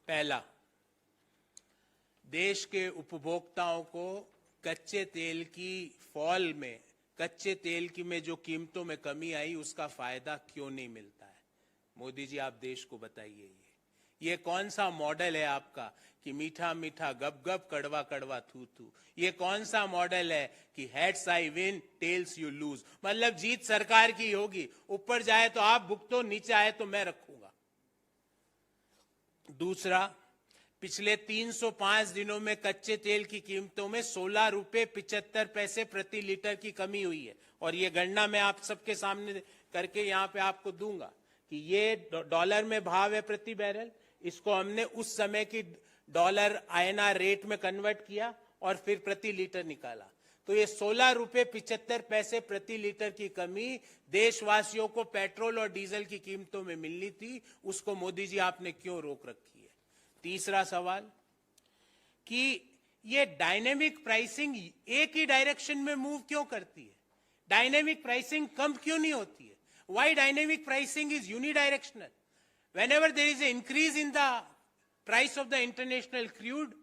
पहला, देश के उपभोक्ताओं को कच्चे तेल की फॉल में, कच्चे तेल की में जो कीमतों में कमी आई उसका फायदा क्यों नहीं मिलता है? मोदी जी आप देश को बताइए। ये कौन सा मॉडल है आपका कि मीठा मीठा गप गप कड़वा कड़वा थू थू? ये कौन सा मॉडल है कि heads I win tells you lose? मतलब जीत सरकार की होगी, ऊपर जाए तो आप भुगतो, नीचे आए तो मैं रखूंगा। दूसरा, पिछले 305 दिनों में कच्चे तेल की कीमतों में 16 रुपए 75 पैसे प्रति लीटर की कमी हुई है। और ये गणना मैं आप सबके सामने करके यहां पे आपको दूंगा कि ये डॉलर में भाव है प्रति बैरल, इसको हमने उस समय की डॉलर INR रेट में कन्वर्ट किया और फिर प्रति लीटर निकाला। तो ये 16 रुपए 75 पैसे प्रति लीटर की कमी देशवासियों को पेट्रोल और डीजल की कीमतों में मिलनी थी, उसको मोदी जी आपने क्यों रोक रखी है? तीसरा सवाल कि ये डायनेमिक प्राइसिंग एक ही डायरेक्शन में मूव क्यों करती है? डायनेमिक प्राइसिंग कम क्यों नहीं होती है? Why dynamic pricing is unidirectional? Whenever there is an increase in the price of the international crude,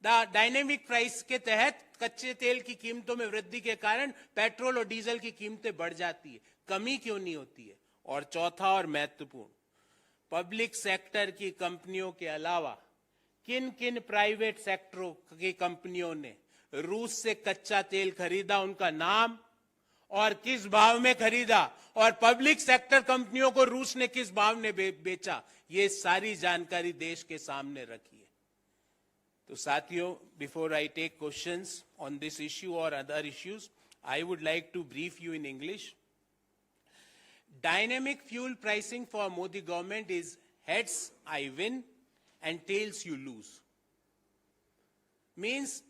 the dynamic price के तहत कच्चे तेल की कीमतों में वृद्धि के कारण पेट्रोल और डीजल की कीमतें बढ़ जाती है, कमी क्यों नहीं होती है? और चौथा और महत्वपूर्ण, पब्लिक सेक्टर की कंपनियों के अलावा किन किन प्राइवेट सेक्टरों की कंपनियों ने रूस से कच्चा तेल खरीदा, उनका नाम और किस भाव में खरीदा, और पब्लिक सेक्टर कंपनियों को रूस ने किस भाव में बेचा, ये सारी जानकारी देश के सामने रखी है। तो साथियों, before I take questions on this issue और other issues, I would like to brief you in English. Dynamic fuel pricing for Modi government is heads I win and tails you lose. Means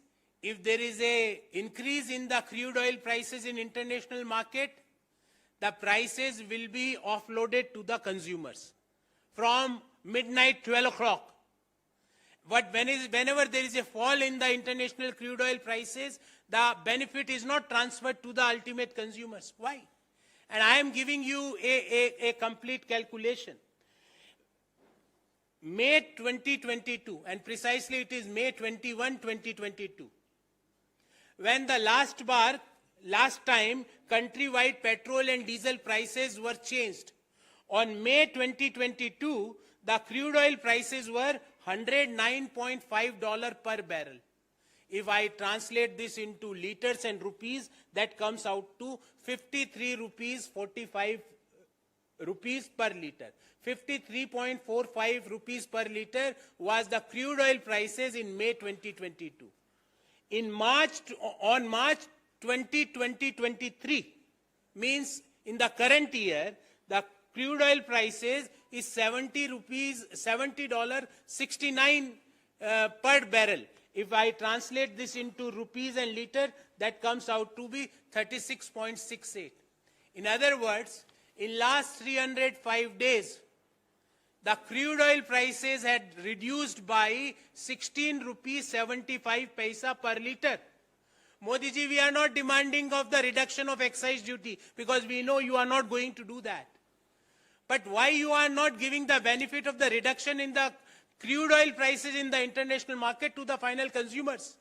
if there is a increase in the crude oil prices in international market, the prices will be offloaded to the consumers from midnight 12 o'clock. But whenever there is a fall in the international crude oil prices, the benefit is not transferred to the ultimate consumers. Why? And I am giving you a complete calculation. May 2022, and precisely it is May 21, 2022, when the last time countrywide petrol and diesel prices were changed. On May 2022, the crude oil prices were $109.5 per barrel. If I translate this into liters and rupees, that comes out to 53 rupees 45 rupees per liter. 53.45 rupees per liter was the crude oil prices in May 2022. On March 2023, means in the current year, the crude oil prices is $70.69 per barrel. If I translate this into rupees and liter, that comes out to be 36.68. In other words, in last 305 days, the crude oil prices had reduced by 16 rupees 75 paisa per liter. Modi ji, we are not demanding of the reduction of excise duty because we know you are not going to do that. But why you are not giving the benefit of the reduction in the crude oil prices in the international market to the final consumers?